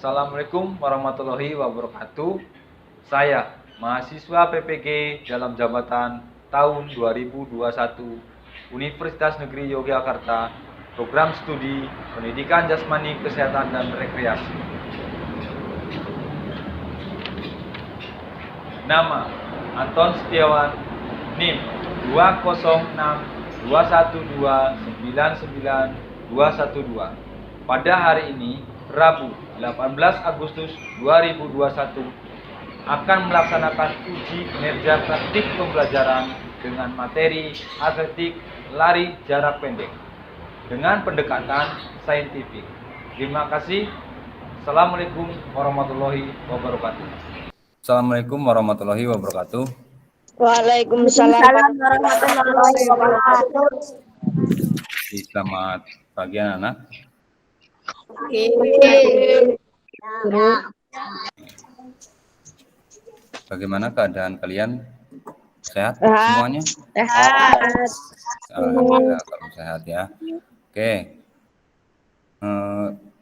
Assalamualaikum warahmatullahi wabarakatuh. Saya, mahasiswa PPG dalam jabatan tahun 2021 Universitas Negeri Yogyakarta, Program Studi Pendidikan Jasmani, Kesehatan, dan Rekreasi. Nama, Anton Setiawan, NIM 20621299212. Pada hari ini, Rabu 18 Agustus 2021, akan melaksanakan uji kinerja praktik pembelajaran dengan materi atletik lari jarak pendek dengan pendekatan saintifik. Terima kasih. Assalamualaikum warahmatullahi wabarakatuh. Assalamualaikum warahmatullahi wabarakatuh. Waalaikumsalam warahmatullahi wabarakatuh. Selamat pagi anak-anak. Bagaimana keadaan kalian? Sehat semuanya? Sehat. Alhamdulillah kalau sehat ya. Oke.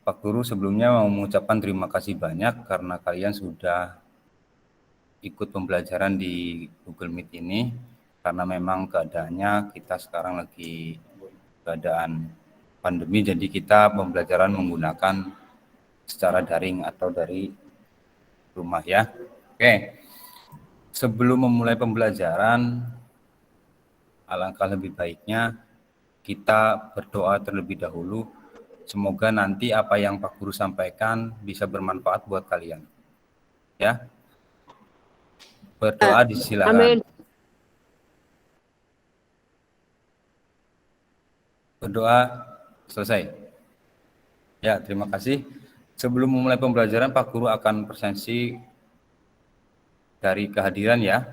Pak Guru sebelumnya mau mengucapkan terima kasih banyak karena kalian sudah ikut pembelajaran di Google Meet ini, karena memang keadaannya kita sekarang lagi keadaan pandemi, jadi kita pembelajaran menggunakan secara daring atau dari rumah ya. Oke, sebelum memulai pembelajaran, alangkah lebih baiknya kita berdoa terlebih dahulu. Semoga nanti apa yang Pak Guru sampaikan bisa bermanfaat buat kalian. Ya. Berdoa disilakan. Amin. Berdoa selesai. Ya, terima kasih. Sebelum memulai pembelajaran, Pak Guru akan presensi dari kehadiran ya.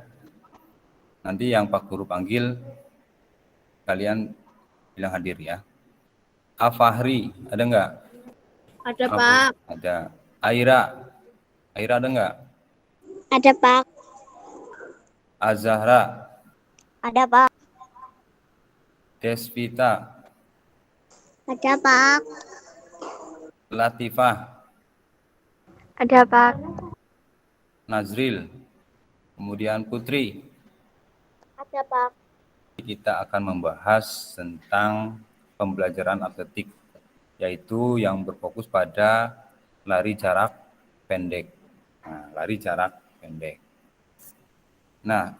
Nanti yang Pak Guru panggil, kalian bilang hadir ya. Afahri, ada enggak? Ada, Pak. Ada. Aira ada enggak? Ada, Pak. Azahra. Ada, Pak. Desvita. Ada, Pak. Latifah. Ada, Pak. Nazril. Kemudian Putri. Ada, Pak. Kita akan membahas tentang pembelajaran atletik, yaitu yang berfokus pada lari jarak pendek. Nah, lari jarak pendek. Nah,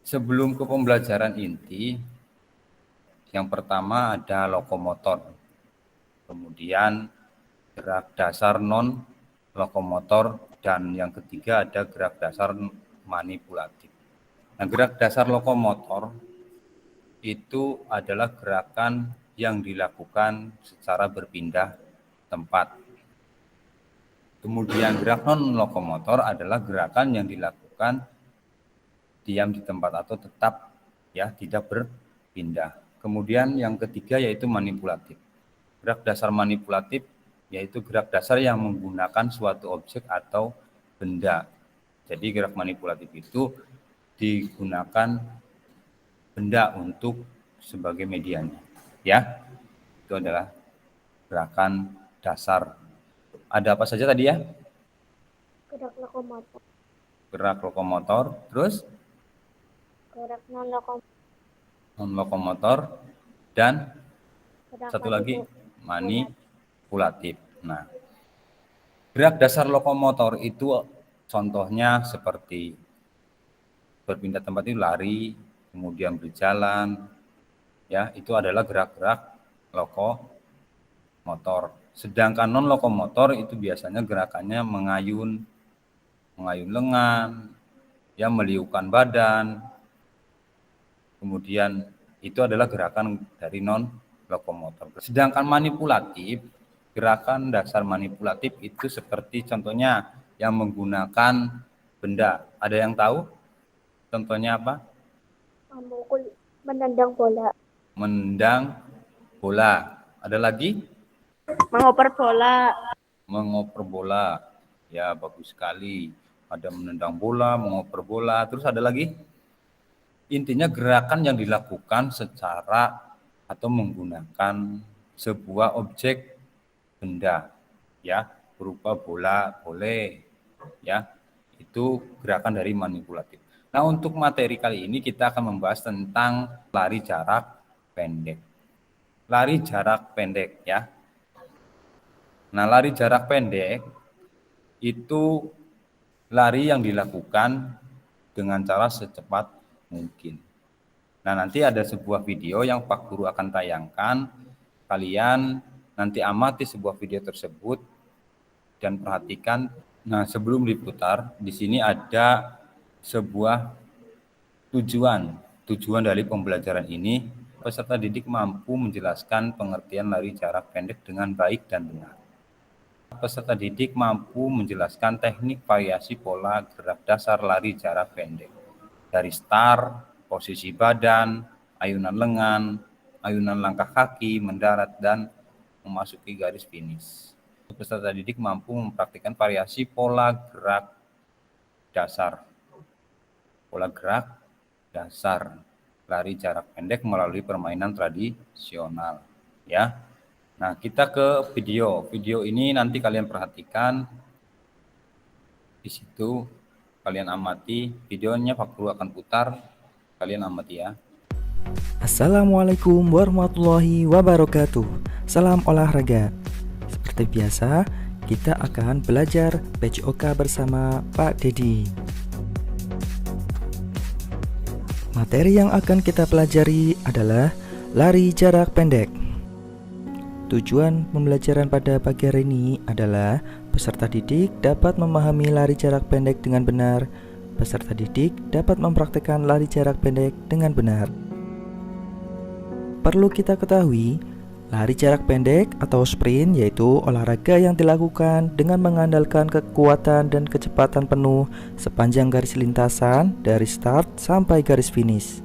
sebelum ke pembelajaran inti, yang pertama ada lokomotor. Kemudian gerak dasar non lokomotor, dan yang ketiga ada gerak dasar manipulatif. Nah, gerak dasar lokomotor itu adalah gerakan yang dilakukan secara berpindah tempat. Kemudian gerak non lokomotor adalah gerakan yang dilakukan diam di tempat atau tetap ya, tidak berpindah. Kemudian yang ketiga yaitu manipulatif. Gerak dasar manipulatif yaitu gerak dasar yang menggunakan suatu objek atau benda. Jadi gerak manipulatif itu digunakan benda untuk sebagai medianya. Ya, itu adalah gerakan dasar. Ada apa saja tadi ya? Gerak lokomotor. Gerak lokomotor, terus? Gerak non lokomotor, dan gerak satu lagi manipulatif. Nah, gerak dasar lokomotor itu contohnya seperti berpindah tempat itu lari, kemudian berjalan, ya itu adalah gerak-gerak lokomotor. Sedangkan non lokomotor itu biasanya gerakannya mengayun lengan, ya meliukan badan. Kemudian itu adalah gerakan dari non lokomotor. Sedangkan manipulatif, gerakan dasar manipulatif itu seperti contohnya yang menggunakan benda. Ada yang tahu? Contohnya apa? Menendang bola. Menendang bola. Ada lagi? Mengoper bola. Mengoper bola. Ya, bagus sekali. Ada menendang bola, mengoper bola. Terus ada lagi? Intinya gerakan yang dilakukan secara atau menggunakan sebuah objek benda, ya. berupa bola, boleh ya. Itu gerakan dari manipulatif. Nah, untuk materi kali ini kita akan membahas tentang lari jarak pendek. Lari jarak pendek ya. Nah, lari jarak pendek itu lari yang dilakukan dengan cara secepat mungkin. Nah, nanti ada sebuah video yang Pak Guru akan tayangkan. Kalian nanti amati sebuah video tersebut dan perhatikan. Nah, sebelum diputar, di sini ada sebuah tujuan dari pembelajaran ini. Peserta didik mampu menjelaskan pengertian lari jarak pendek dengan baik dan benar. Peserta didik mampu menjelaskan teknik variasi pola gerak dasar lari jarak pendek dari start, posisi badan, ayunan lengan, ayunan langkah kaki, mendarat, dan memasuki garis finish. Peserta didik mampu mempraktikkan variasi pola gerak dasar. Pola gerak dasar lari jarak pendek melalui permainan tradisional. Ya. Nah, kita ke video. Video ini nanti kalian perhatikan. Di situ kalian amati. Videonya Pak Guru akan putar. Kalian amati ya. Assalamualaikum warahmatullahi wabarakatuh. Salam olahraga. Seperti biasa, kita akan belajar PJOK bersama Pak Dedi. Materi yang akan kita pelajari adalah lari jarak pendek. Tujuan pembelajaran pada pagi hari ini adalah peserta didik dapat memahami lari jarak pendek dengan benar. Peserta didik dapat mempraktikkan lari jarak pendek dengan benar. Perlu kita ketahui, lari jarak pendek atau sprint yaitu olahraga yang dilakukan dengan mengandalkan kekuatan dan kecepatan penuh sepanjang garis lintasan dari start sampai garis finish.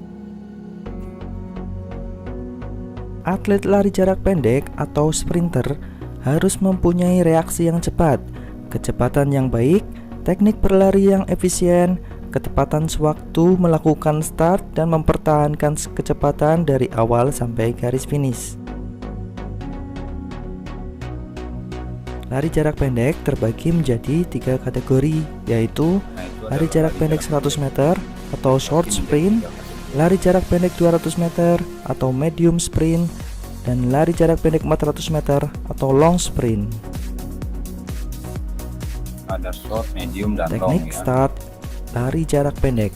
Atlet lari jarak pendek atau sprinter harus mempunyai reaksi yang cepat, kecepatan yang baik, teknik berlari yang efisien, ketepatan sewaktu melakukan start dan mempertahankan kecepatan dari awal sampai garis finish. Lari jarak pendek terbagi menjadi 3 kategori, yaitu lari jarak pendek 100 meter atau short sprint, lari jarak pendek 200 meter atau medium sprint, dan lari jarak pendek 400 meter atau long sprint. Ada short, medium, dan long Teknik ya. start lari jarak pendek.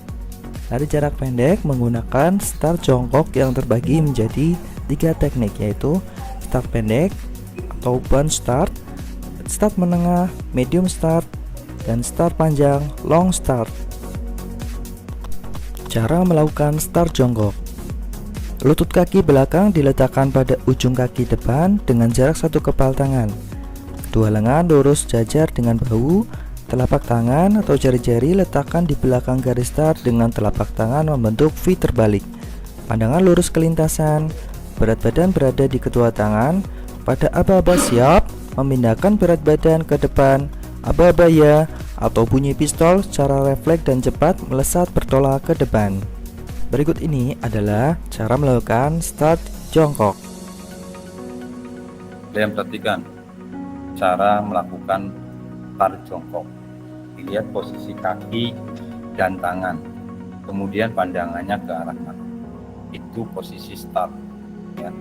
Lari jarak pendek menggunakan start jongkok yang terbagi menjadi 3 teknik, yaitu start pendek atau bun start, start menengah, medium start, dan start panjang, long start. Cara melakukan start jongkok. Lutut kaki belakang diletakkan pada ujung kaki depan dengan jarak 1 kepal tangan. Kedua lengan lurus jajar dengan bahu. Telapak tangan atau jari-jari letakkan di belakang garis start dengan telapak tangan membentuk V terbalik. Pandangan lurus ke lintasan. Berat badan berada di kedua tangan. Pada aba-aba siap, memindahkan berat badan ke depan. Aba-aba ya atau bunyi pistol secara refleks dan cepat melesat bertolak ke depan. Berikut ini adalah cara melakukan start jongkok. Kalian perhatikan cara melakukan start jongkok. Dilihat posisi kaki dan tangan, kemudian pandangannya ke arah mana. Itu posisi start ya.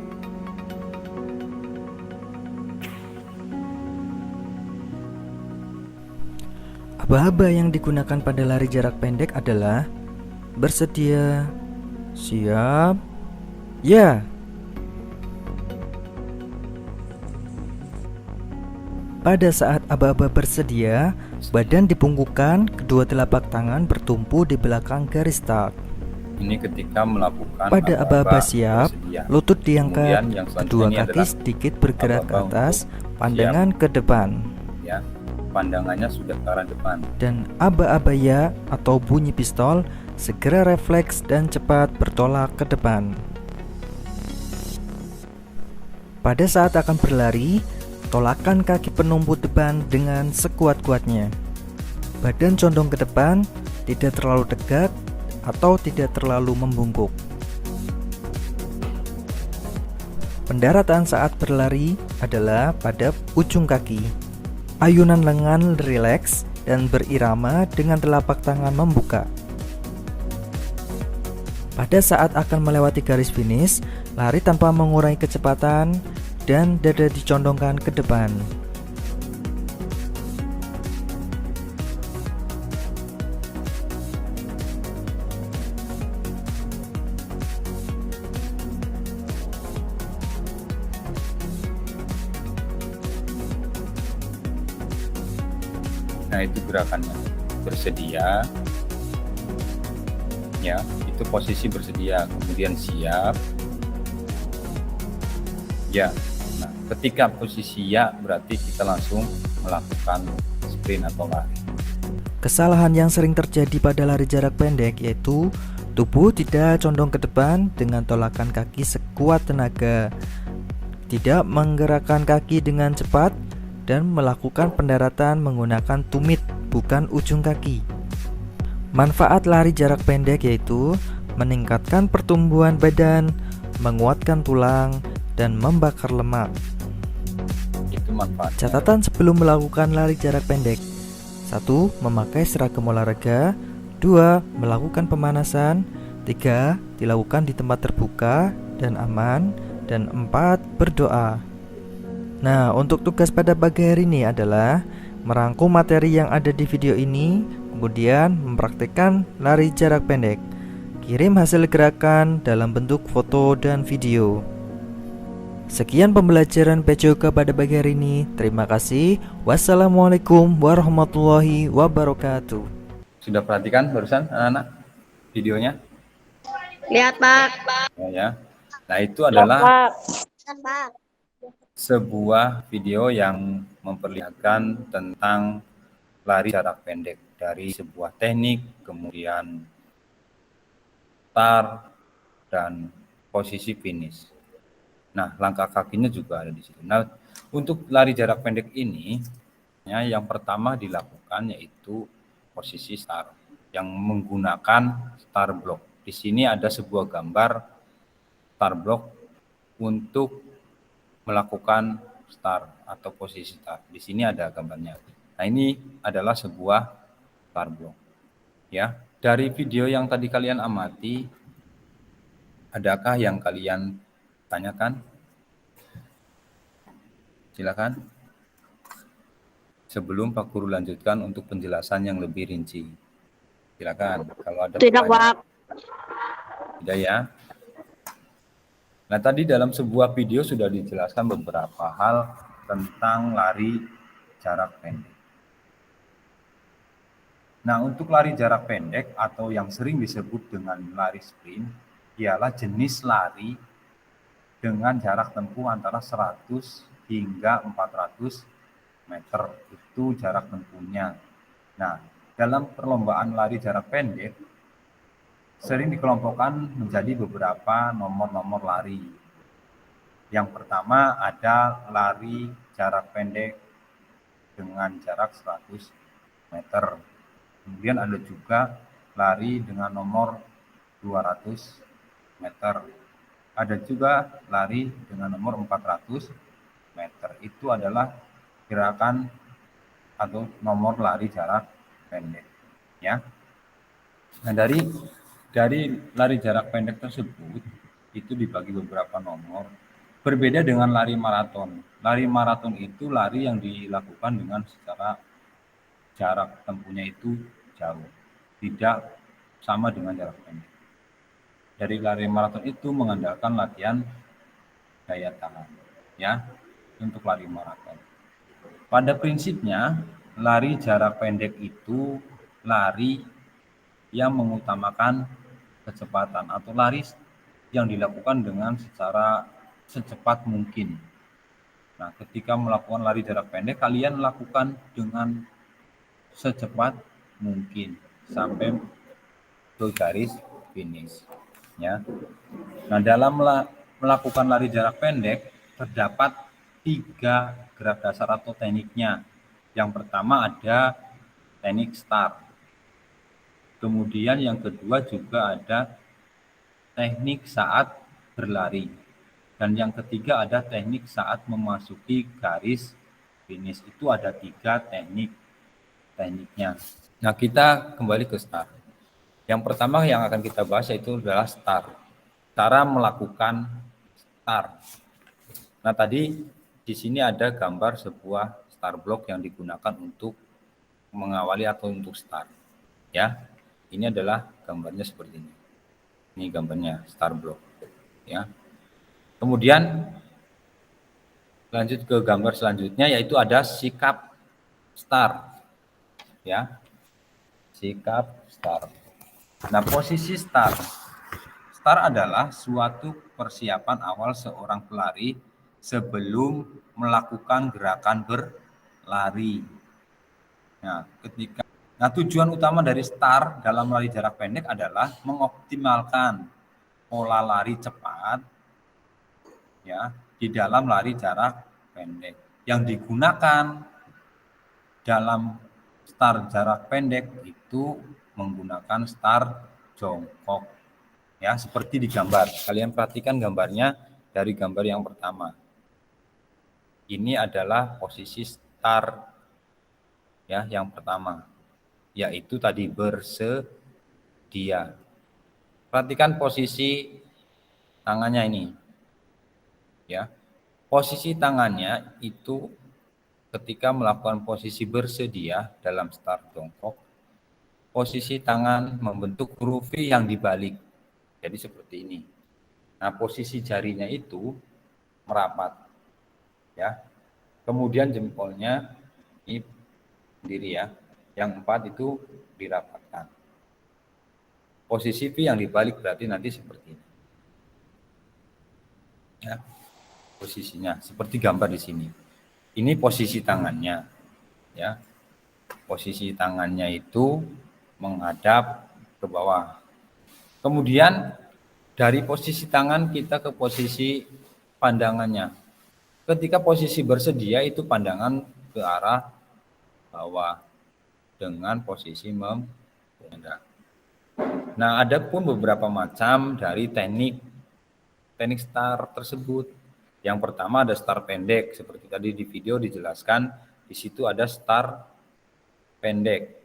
Aba-aba yang digunakan pada lari jarak pendek adalah bersedia, siap, ya. Pada saat aba-aba bersedia, badan dibungkukkan, kedua telapak tangan bertumpu di belakang garis start. Ini ketika melakukan Pada aba-aba siap, bersedia. lutut diangkat, Kemudian yang selanjutnya kedua ini kaki adalah sedikit bergerak ke aba-aba atas, untuk pandangan ke depan. Ya, pandangannya sudah ke arah depan. Dan aba-aba ya atau bunyi pistol segera refleks dan cepat bertolak ke depan. Pada saat akan berlari, tolakkan kaki penumpu depan dengan sekuat-kuatnya. Badan condong ke depan, tidak terlalu tegak atau tidak terlalu membungkuk. Pendaratan saat berlari adalah pada ujung kaki. Ayunan lengan rileks dan berirama dengan telapak tangan membuka. Pada saat akan melewati garis finish, lari tanpa mengurangi kecepatan dan dada dicondongkan ke depan. Nah, itu gerakannya. Bersedia. Ya, itu posisi bersedia. Kemudian siap. Ya. Nah, ketika posisi ya berarti kita langsung melakukan sprint atau lari. Kesalahan yang sering terjadi pada lari jarak pendek yaitu tubuh tidak condong ke depan dengan tolakan kaki sekuat tenaga, tidak menggerakkan kaki dengan cepat, dan melakukan pendaratan menggunakan tumit bukan ujung kaki. Manfaat lari jarak pendek yaitu meningkatkan pertumbuhan badan, menguatkan tulang, dan membakar lemak. Itu manfaatnya. Catatan sebelum melakukan lari jarak pendek: 1. Memakai seragam olahraga. 2. Melakukan pemanasan. 3. Dilakukan di tempat terbuka dan aman. Dan 4. Berdoa. Nah, untuk tugas pada pagi hari ini adalah merangkum materi yang ada di video ini, kemudian mempraktikkan lari jarak pendek. Kirim hasil gerakan dalam bentuk foto dan video. Sekian pembelajaran PJOK pada pagi hari ini. Terima kasih. Wassalamualaikum warahmatullahi wabarakatuh. Sudah perhatikan barusan anak-anak videonya? Lihat, Pak. Ya. Nah, itu adalah Pak. sebuah video yang memperlihatkan tentang lari jarak pendek dari sebuah teknik, kemudian start dan posisi finish. Nah, langkah kakinya juga ada di situ. Nah, untuk lari jarak pendek ini, ya, yang pertama dilakukan yaitu posisi start yang menggunakan start block. Di sini ada sebuah gambar start block untuk melakukan start atau posisi start. Di sini ada gambarnya. Nah, ini adalah sebuah start block. Ya, dari video yang tadi kalian amati, adakah yang kalian tanyakan? Silakan. Sebelum Pak Guru lanjutkan untuk penjelasan yang lebih rinci. Silakan. Kalau ada Tidak, Pak. Tidak ya. Nah, tadi dalam sebuah video sudah dijelaskan beberapa hal tentang lari jarak pendek. Nah, untuk lari jarak pendek atau yang sering disebut dengan lari sprint ialah jenis lari dengan jarak tempuh antara 100 hingga 400 meter. Itu jarak tempuhnya. Nah, dalam perlombaan lari jarak pendek sering dikelompokkan menjadi beberapa nomor-nomor lari. Yang pertama ada lari jarak pendek dengan jarak 100 meter. Kemudian ada juga lari dengan nomor 200 meter. Ada juga lari dengan nomor 400 meter. Itu adalah gerakan atau nomor lari jarak pendek. Ya. Nah, dari lari jarak pendek tersebut itu dibagi beberapa nomor. Berbeda dengan lari maraton. Lari maraton itu lari yang dilakukan dengan secara jarak tempuhnya itu jauh. Tidak sama dengan jarak pendek. Dari lari maraton itu mengandalkan latihan daya tahan. Ya, untuk lari maraton. Pada prinsipnya, lari jarak pendek itu lari yang mengutamakan kecepatan atau lari yang dilakukan dengan secara secepat mungkin. Nah, ketika melakukan lari jarak pendek, kalian lakukan dengan secepat mungkin sampai ke garis finish. Ya. Nah, dalam melakukan lari jarak pendek terdapat 3 gerak dasar atau tekniknya. Yang pertama ada teknik start. Kemudian yang kedua juga ada teknik saat berlari. Dan yang ketiga ada teknik saat memasuki garis finish. Itu ada 3 tekniknya. Nah, kita kembali ke start. Yang pertama yang akan kita bahas yaitu adalah start. Cara melakukan start. Nah, tadi di sini ada gambar sebuah start block yang digunakan untuk mengawali atau untuk start. Ya, ini adalah gambarnya seperti ini. Ini gambarnya start block. Ya. Kemudian lanjut ke gambar selanjutnya yaitu ada sikap start. Ya, sikap start. Nah, posisi start. Start adalah suatu persiapan awal seorang pelari sebelum melakukan gerakan berlari. Nah, tujuan utama dari start dalam lari jarak pendek adalah mengoptimalkan pola lari cepat ya di dalam lari jarak pendek. Yang digunakan dalam start jarak pendek itu menggunakan start jongkok. Ya, seperti di gambar. Kalian perhatikan gambarnya dari gambar yang pertama. Ini adalah posisi start ya yang pertama, yaitu tadi bersedia. Perhatikan posisi tangannya ini. Ya. Posisi tangannya itu ketika melakukan posisi bersedia dalam start jongkok, posisi tangan membentuk huruf V yang dibalik. Jadi seperti ini. Nah, posisi jarinya itu merapat. Ya. Kemudian jempolnya ini sendiri ya. Yang 4 itu dirapatkan. Posisi V yang dibalik berarti nanti seperti ini. Ya. Posisinya seperti gambar di sini. Ini posisi tangannya. Ya. Posisi tangannya itu menghadap ke bawah. Kemudian dari posisi tangan kita ke posisi pandangannya. Ketika posisi bersedia itu pandangan ke arah bawah dengan posisi menghadap. Nah, ada pun beberapa macam dari teknik start tersebut. Yang pertama ada start pendek, seperti tadi di video dijelaskan, di situ ada start pendek.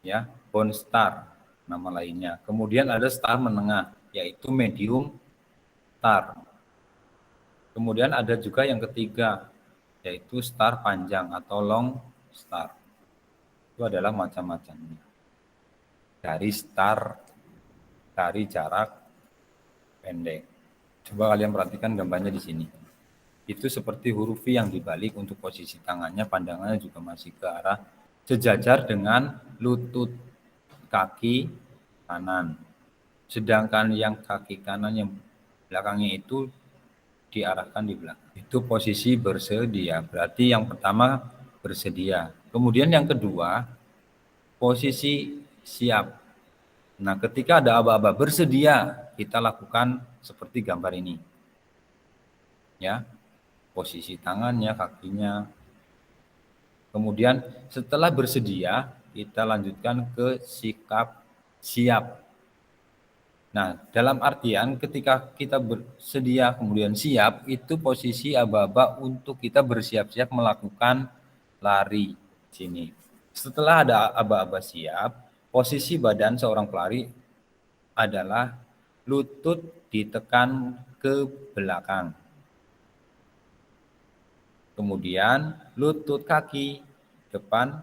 Ya, bone start nama lainnya. Kemudian ada start menengah, yaitu medium start. Kemudian ada juga yang ketiga, yaitu start panjang atau long start. Itu adalah macam-macamnya. Dari start dari jarak pendek. Coba kalian perhatikan gambarnya di sini. Itu seperti huruf V yang dibalik untuk posisi tangannya, pandangannya juga masih ke arah sejajar dengan lutut kaki kanan. Sedangkan yang kaki kanan yang belakangnya itu diarahkan di belakang. Itu posisi bersedia. Berarti yang pertama bersedia. Kemudian yang kedua, posisi siap. Nah, ketika ada aba-aba bersedia, kita lakukan seperti gambar ini. Ya. Posisi tangannya, kakinya. Kemudian setelah bersedia, kita lanjutkan ke sikap siap. Nah, dalam artian ketika kita bersedia kemudian siap, itu posisi aba-aba untuk kita bersiap-siap melakukan lari sini. Setelah ada aba-aba siap, posisi badan seorang pelari adalah lutut ditekan ke belakang. Kemudian lutut kaki depan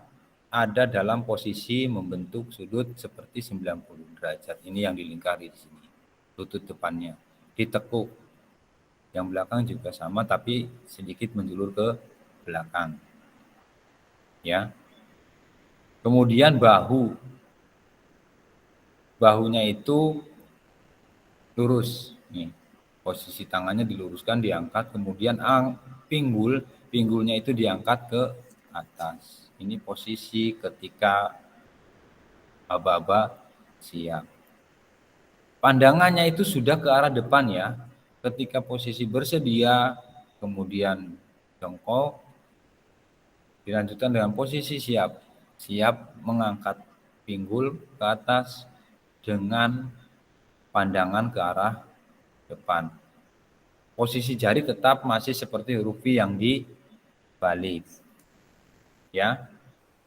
ada dalam posisi membentuk sudut seperti 90 derajat. Ini yang dilingkari di sini. Lutut depannya ditekuk. Yang belakang juga sama tapi sedikit menjulur ke belakang. Ya. Kemudian bahu. Bahunya itu lurus. Nih. Posisi tangannya diluruskan, diangkat, kemudian pinggulnya itu diangkat ke atas. Ini posisi ketika aba-aba siap. Pandangannya itu sudah ke arah depan ya. Ketika posisi bersedia, kemudian jongkok, dilanjutkan dengan posisi siap. Siap mengangkat pinggul ke atas dengan pandangan ke arah depan. Posisi jari tetap masih seperti huruf V yang dibalik. Ya,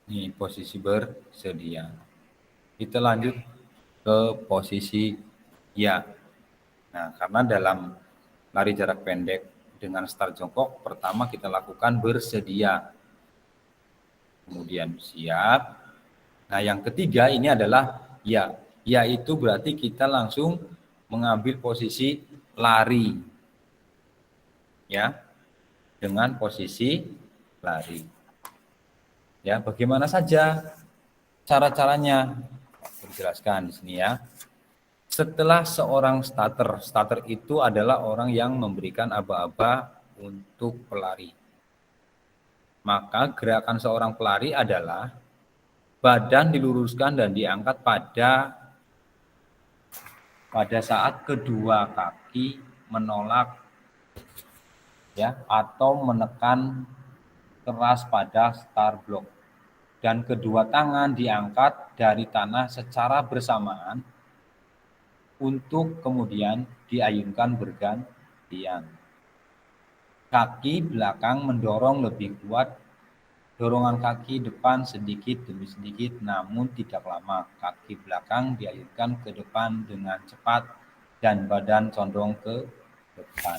ini posisi bersedia. Kita lanjut ke posisi ya. Nah, karena dalam lari jarak pendek dengan start jongkok, pertama kita lakukan bersedia. Kemudian siap. Nah, yang ketiga ini adalah ya. Ya itu berarti kita langsung mengambil posisi lari. Ya. Dengan posisi lari. Ya, bagaimana saja cara-caranya? Dijelaskan di sini ya. Setelah seorang starter itu adalah orang yang memberikan aba-aba untuk pelari. Maka gerakan seorang pelari adalah badan diluruskan dan diangkat pada saat kedua kaki menolak ya atau menekan keras pada start block dan kedua tangan diangkat dari tanah secara bersamaan untuk kemudian diayunkan bergantian. Kaki belakang mendorong lebih kuat, dorongan kaki depan sedikit demi sedikit namun tidak lama. Kaki belakang diayunkan ke depan dengan cepat dan badan condong ke depan.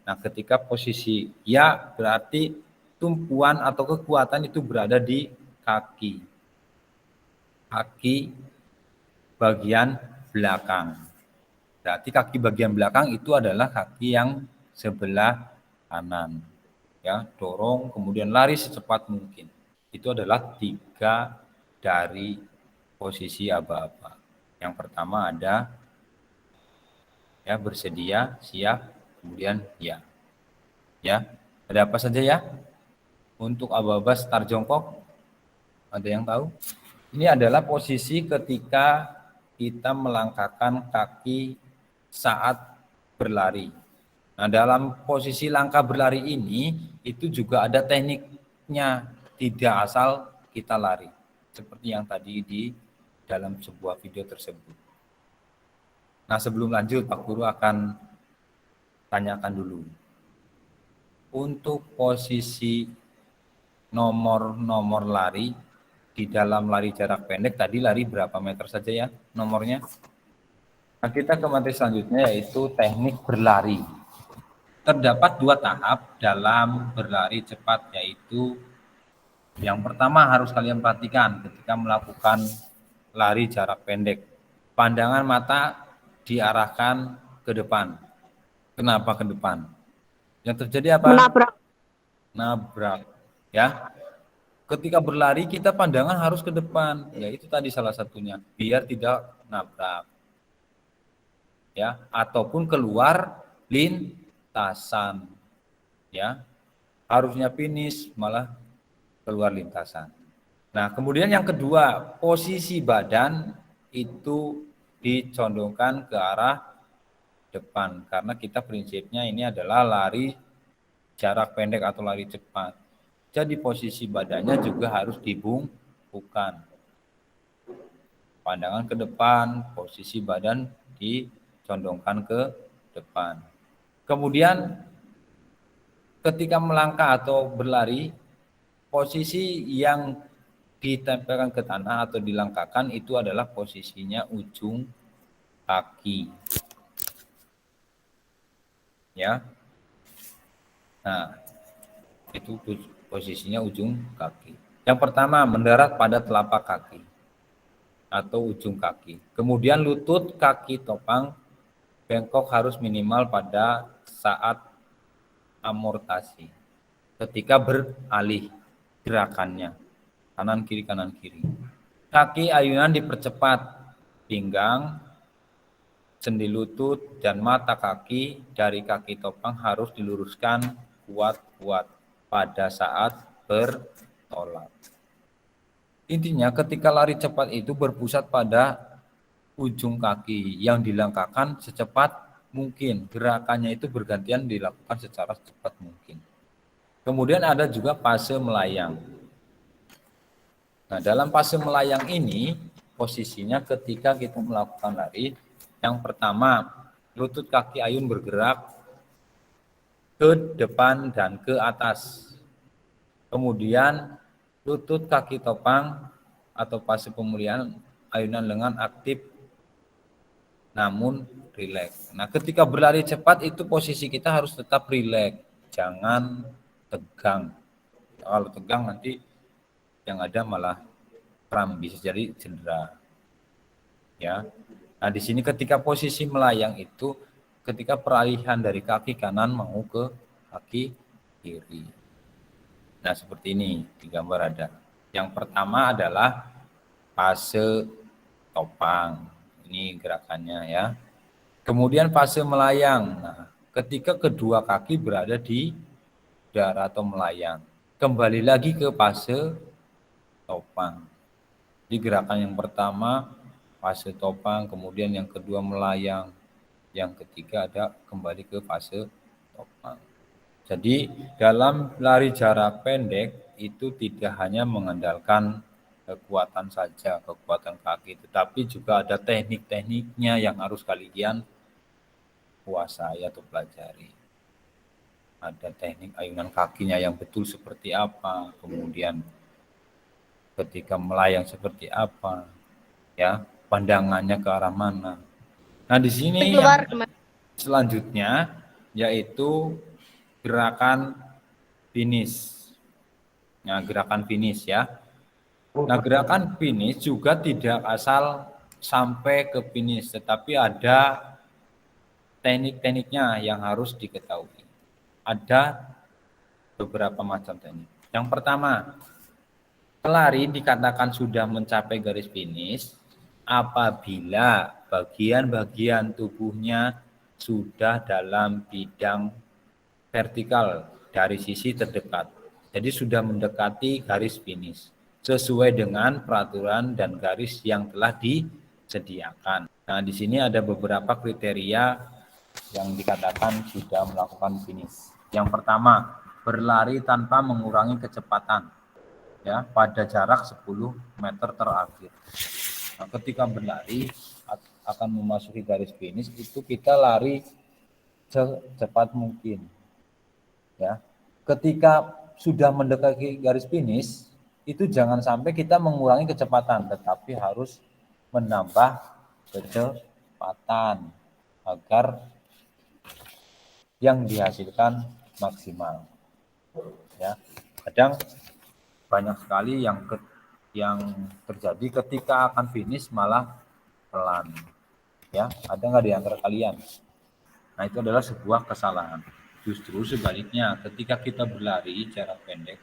Nah, ketika posisi ya berarti tumpuan atau kekuatan itu berada di kaki. Kaki bagian belakang. Berarti kaki bagian belakang itu adalah kaki yang sebelah kanan. Ya, dorong kemudian lari secepat mungkin. Itu adalah 3 dari posisi aba-aba. Yang pertama ada ya bersedia, siap, kemudian ya. Ya, ada apa saja ya? Untuk aba-aba start jongkok, ada yang tahu? Ini adalah posisi ketika kita melangkahkan kaki saat berlari. Nah, dalam posisi langkah berlari ini, itu juga ada tekniknya, tidak asal kita lari. Seperti yang tadi di dalam sebuah video tersebut. Nah, sebelum lanjut, Pak Guru akan tanyakan dulu. Untuk posisi nomor lari, di dalam lari jarak pendek tadi lari berapa meter saja ya nomornya? Nah, kita ke materi selanjutnya yaitu teknik berlari. Terdapat 2 tahap dalam berlari cepat yaitu yang pertama harus kalian perhatikan ketika melakukan lari jarak pendek. Pandangan mata diarahkan ke depan. Kenapa ke depan? Yang terjadi apa? Nabrak. Ya. Ketika berlari kita pandangan harus ke depan, ya itu tadi salah satunya, biar tidak nabrak. Ya, ataupun keluar lintasan. Ya. Harusnya finish malah keluar lintasan. Nah, kemudian yang kedua, posisi badan itu dicondongkan ke arah depan karena kita prinsipnya ini adalah lari jarak pendek atau lari cepat. Jadi posisi badannya juga harus dibungkukan. Pandangan ke depan, posisi badan dicondongkan ke depan. Kemudian ketika melangkah atau berlari, posisi yang ditempelkan ke tanah atau dilangkahkan itu adalah posisinya ujung kaki. Ya. Nah, itu posisinya ujung kaki. Yang pertama mendarat pada telapak kaki atau ujung kaki. Kemudian lutut kaki topang bengkok harus minimal pada saat amortasi. Ketika beralih gerakannya kanan kiri. Kaki ayunan dipercepat, pinggang, sendi lutut dan mata kaki dari kaki topang harus diluruskan kuat-kuat pada saat bertolak. Intinya ketika lari cepat itu berpusat pada ujung kaki yang dilangkahkan secepat mungkin. Gerakannya itu bergantian dilakukan secara cepat mungkin. Kemudian ada juga fase melayang. Nah, dalam fase melayang ini posisinya ketika kita melakukan lari, yang pertama lutut kaki ayun bergerak ke depan dan ke atas. Kemudian lutut, kaki topang atau fase pemulihan ayunan lengan aktif namun rileks. Nah, ketika berlari cepat itu posisi kita harus tetap rileks, jangan tegang. Kalau tegang nanti yang ada malah kram, bisa jadi cedera. Ya. Nah, di sini ketika posisi melayang itu ketika peralihan dari kaki kanan mau ke kaki kiri. Nah, seperti ini di gambar ada. Yang pertama adalah fase topang. Ini gerakannya ya. Kemudian fase melayang. Nah, ketika kedua kaki berada di udara atau melayang. Kembali lagi ke fase topang. Di gerakan yang pertama fase topang, kemudian yang kedua melayang. Yang ketiga ada kembali ke fase topang. Jadi dalam lari jarak pendek itu tidak hanya mengandalkan kekuatan saja, kekuatan kaki, tetapi juga ada teknik-tekniknya yang harus kalian kuasai atau pelajari. Ada teknik ayunan kakinya yang betul seperti apa, kemudian ketika melayang seperti apa, ya, pandangannya ke arah mana. Nah, di sini yang selanjutnya yaitu gerakan finish. Nah, gerakan finish ya. Nah, gerakan finish juga tidak asal sampai ke finish, tetapi ada teknik-tekniknya yang harus diketahui. Ada beberapa macam teknik. Yang pertama, pelari dikatakan sudah mencapai garis finish apabila bagian-bagian tubuhnya sudah dalam bidang vertikal dari sisi terdekat. Jadi sudah mendekati garis finish sesuai dengan peraturan dan garis yang telah disediakan. Nah, di sini ada beberapa kriteria yang dikatakan sudah melakukan finish. Yang pertama, berlari tanpa mengurangi kecepatan ya pada jarak 10 meter terakhir. Nah, ketika berlari akan memasuki garis finish itu kita lari secepat mungkin. Ya. Ketika sudah mendekati garis finish itu jangan sampai kita mengurangi kecepatan, tetapi harus menambah kecepatan agar yang dihasilkan maksimal. Ya, kadang banyak sekali yang terjadi ketika akan finish malah pelan. Ya, ada nggak di antara kalian? Nah, itu adalah sebuah kesalahan. Justru sebaliknya, ketika kita berlari jarak pendek,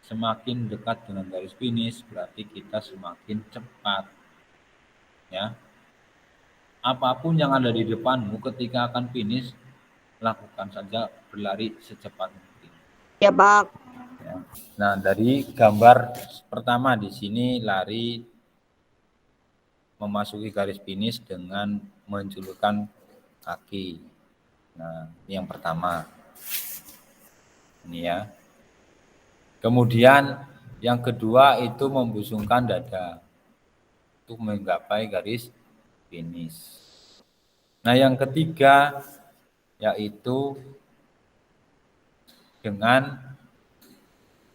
semakin dekat dengan garis finish berarti kita semakin cepat. Ya. Apapun yang ada di depanmu ketika akan finish, lakukan saja berlari secepat mungkin. Ya, Pak. Ya. Nah, dari gambar pertama di sini lari memasuki garis finish dengan menjulurkan kaki. Nah, ini yang pertama. Ini ya. Kemudian yang kedua itu membusungkan dada untuk menggapai garis finish. Nah, yang ketiga yaitu dengan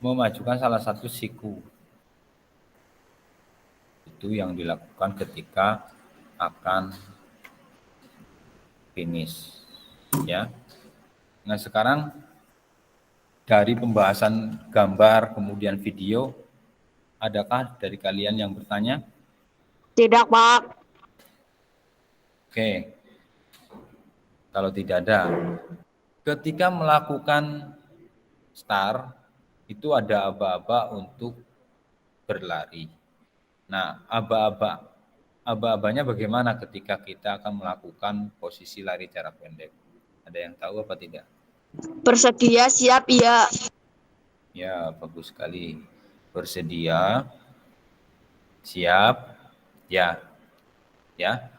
memajukan salah satu siku. Itu yang dilakukan ketika akan finish. Ya. Nah, sekarang dari pembahasan gambar kemudian video, adakah dari kalian yang bertanya? Tidak, Pak. Oke. Kalau tidak ada, ketika melakukan start itu ada aba-aba untuk berlari. Nah, aba-abanya bagaimana ketika kita akan melakukan posisi lari jarak pendek? Ada yang tahu apa tidak? Bersedia, siap, ya. Ya, bagus sekali. Bersedia, siap, ya. Ya.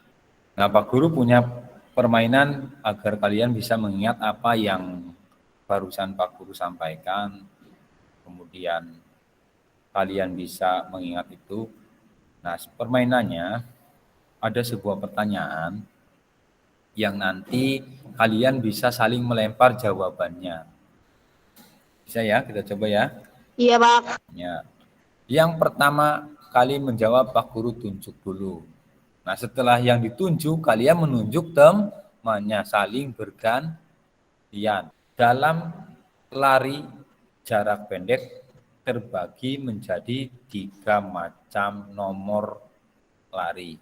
Nah, Pak Guru punya permainan agar kalian bisa mengingat apa yang barusan Pak Guru sampaikan. Kemudian kalian bisa mengingat itu. Nah, permainannya ada sebuah pertanyaan yang nanti kalian bisa saling melempar jawabannya. Bisa ya, kita coba ya. Iya, Pak. Ya. Yang pertama kali menjawab Pak Guru tunjuk dulu. Nah, setelah yang ditunjuk, kalian menunjuk temannya, saling bergantian. Dalam lari jarak pendek terbagi menjadi 3 macam nomor lari.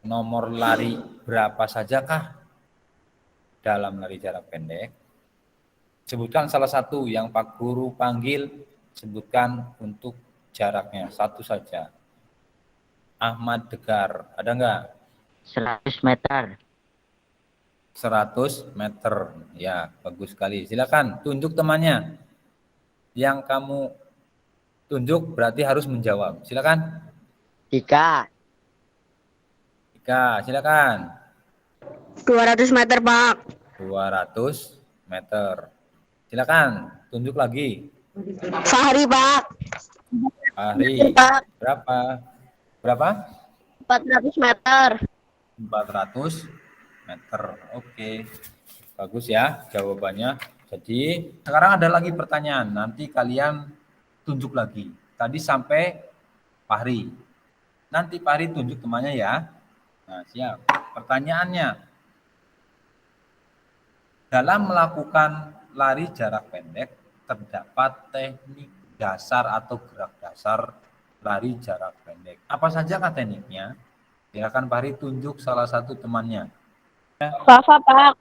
Nomor lari berapa sajakah dalam lari jarak pendek? Sebutkan salah satu yang Pak Guru panggil, sebutkan untuk jaraknya, satu saja. Ahmad Degar, ada enggak? 100 meter. 100 meter. Ya, bagus sekali. Silakan tunjuk temannya. Yang kamu tunjuk berarti harus menjawab. Silakan. 3. Ika, silakan. 200 meter, Pak. 200 meter. Silakan, tunjuk lagi. Fahri, Pak. Hari. Pak. Berapa? Berapa? 400 meter. 400 meter. Oke. Bagus ya jawabannya. Jadi, sekarang ada lagi pertanyaan. Nanti kalian tunjuk lagi. Tadi sampai Fahri. Nanti Fahri tunjuk temannya ya. Nah, siap. Pertanyaannya. Dalam melakukan lari jarak pendek, terdapat teknik dasar atau gerak dasar lari jarak pendek. Apa saja kah tekniknya? Silakan Fahri tunjuk salah satu temannya. Fafa, Pak.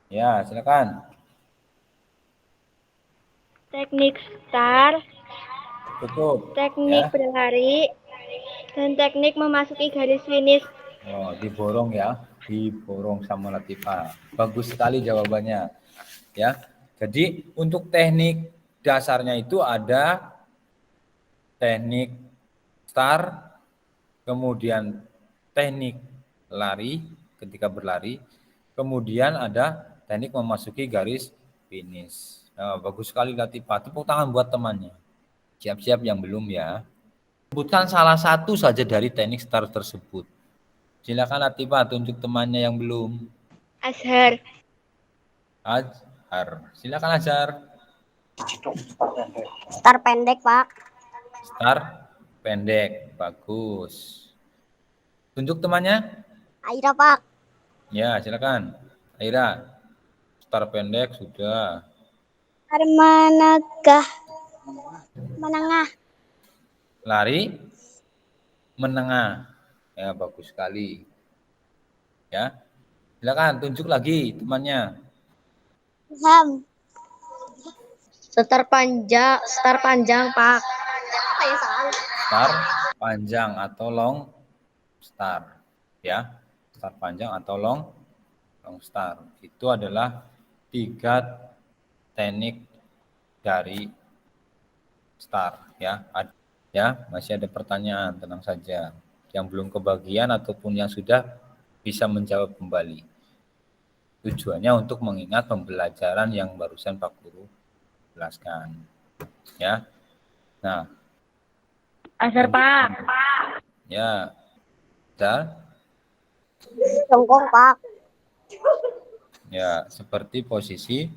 Ya, silakan. Teknik start, Tutup. teknik Ya. berlari, dan teknik memasuki garis finish. Oh, diborong ya. Diborong sama Latifah. Bagus sekali jawabannya. Ya. Jadi untuk teknik dasarnya itu ada teknik start, kemudian teknik lari ketika berlari, kemudian ada teknik memasuki garis finish. Nah, bagus sekali Latifah. Tepuk tangan buat temannya. Siap-siap yang belum ya. Sebutkan salah satu saja dari teknik start tersebut. Silakan Latifah tunjuk temannya yang belum. Azhar, Azhar. Silakan Azhar. Star pendek, Pak. Start pendek. Bagus. Tunjuk temannya. Aira, Pak. Ya, silakan. Aira. Start pendek sudah. Armanagah. Menengah. Lari menengah. Ya, bagus sekali. Ya. Silakan tunjuk lagi temannya. Ham. start panjang, Pak. Start panjang atau long start. Ya. Start panjang atau long start. Itu adalah 3 teknik dari start ya. Ya, masih ada pertanyaan, tenang saja. Yang belum kebagian ataupun yang sudah bisa menjawab kembali. Tujuannya untuk mengingat pembelajaran yang barusan Pak Guru jelaskan. Ya. Nah, Azhar, Pak. ya. Azhar. Jongkong, Pak. Ya, seperti posisi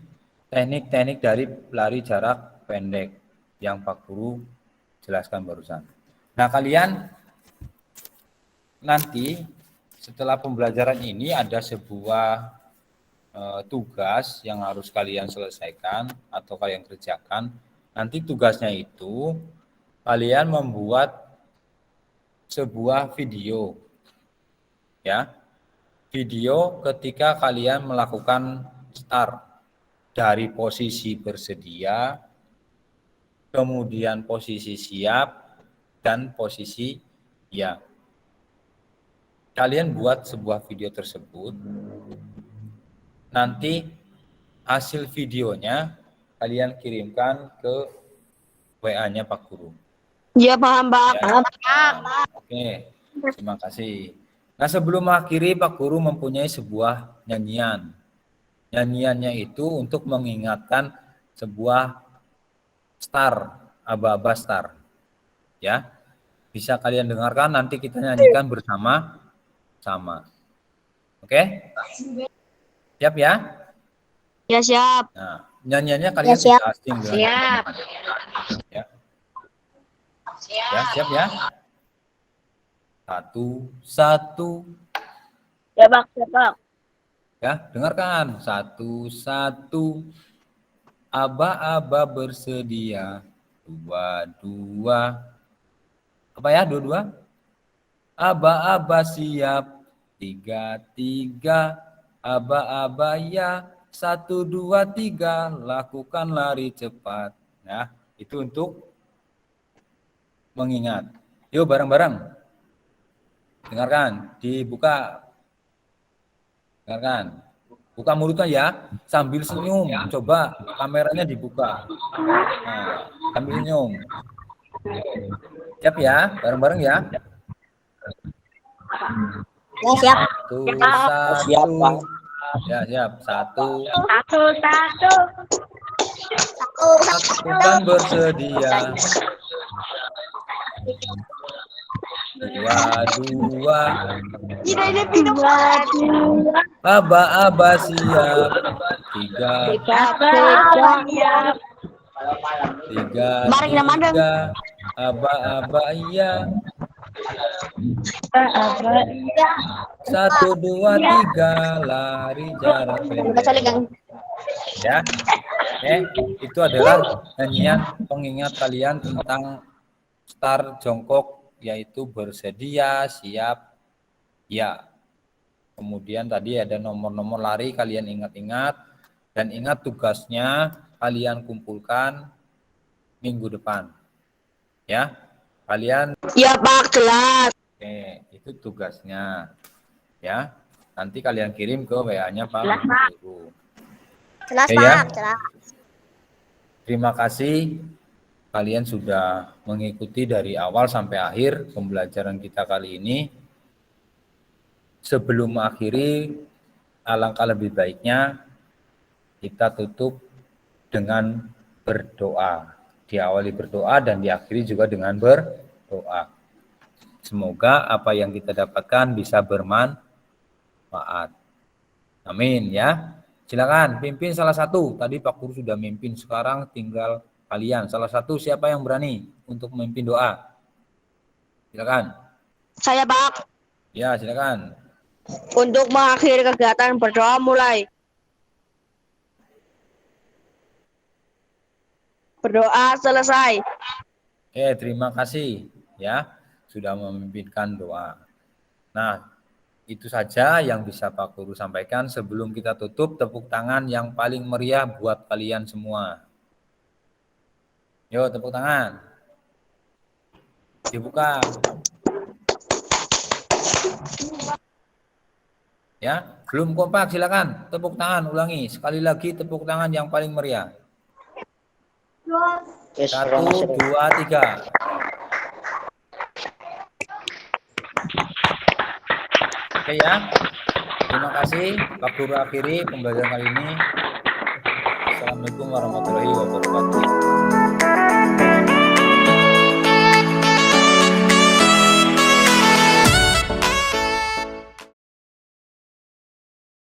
teknik-teknik dari lari jarak pendek yang Pak Guru jelaskan barusan. Nah, kalian nanti setelah pembelajaran ini ada sebuah tugas yang harus kalian selesaikan atau kalian kerjakan. Nanti tugasnya itu kalian membuat sebuah video. Ya. Video ketika kalian melakukan start dari posisi bersedia, kemudian posisi siap, dan posisi ya. Kalian buat sebuah video tersebut. Nanti hasil videonya kalian kirimkan ke WA-nya Pak Guru. Iya, paham, Pak. Ya. Oke, terima kasih. Nah, sebelum mengakhiri, Pak Guru mempunyai sebuah nyanyian. Nyanyiannya itu untuk mengingatkan sebuah star, aba-aba star. Ya, bisa kalian dengarkan, nanti kita nyanyikan bersama-sama. Oke? Siap ya? Ya, siap. Nah, Nyanyiannya kalian siap. tidak asing dengan Siap. ya. Ya, siap ya. Satu. Ya, Pak. Ya, Pak. Ya, dengarkan. Satu. Aba-aba bersedia. Dua. Apa ya? Dua. Aba-aba siap. Tiga. Aba-aba ya. 1, 2, 3. Lakukan lari cepat. Nah, itu untuk mengingat. Yuk bareng-bareng. Dengarkan. Dibuka. Dengarkan. Buka mulutnya ya, sambil senyum. Coba kameranya dibuka. Nah, sambil senyum. Siap ya, bareng-bareng ya. Ya, siap. Satu. Ya, siap. Satu. Lakukan bersedia. Dua. Aba-aba siap. Tiga. Aba-aba iya. 1, 2, 3. Lari jarak pendek. Ya. Itu adalah nyanyian pengingat kalian tentang start jongkok, yaitu bersedia, siap, ya. Kemudian tadi ada nomor-nomor lari, kalian ingat-ingat. Dan ingat tugasnya kalian kumpulkan minggu depan. Ya, kalian. Ya, Pak, jelas. Oke, itu tugasnya. Ya, nanti kalian kirim ke WA-nya Pak Guru. Jelas, Oke, Pak, ya? jelas. Terima kasih kalian sudah mengikuti dari awal sampai akhir pembelajaran kita kali ini. Sebelum mengakhiri, alangkah lebih baiknya kita tutup dengan berdoa. Diawali berdoa dan diakhiri juga dengan berdoa. Semoga apa yang kita dapatkan bisa bermanfaat. Amin ya. Silakan pimpin salah satu. Tadi Pak Guru sudah mimpin, sekarang tinggal kalian. Salah satu siapa yang berani untuk memimpin doa? Silakan. Saya, Pak. Ya, silakan. Untuk mengakhiri kegiatan berdoa mulai. Berdoa selesai. Terima kasih ya sudah memimpinkan doa. Nah, itu saja yang bisa Pak Guru sampaikan. Sebelum kita tutup, tepuk tangan yang paling meriah buat kalian semua. Yo, tepuk tangan. Dibuka. Ya, belum kompak silakan. Tepuk tangan, ulangi. Sekali lagi tepuk tangan yang paling meriah. 1, 2, 3. Oke ya. Terima kasih Pak Guru akhiri pembelajaran kali ini. Assalamualaikum warahmatullahi wabarakatuh.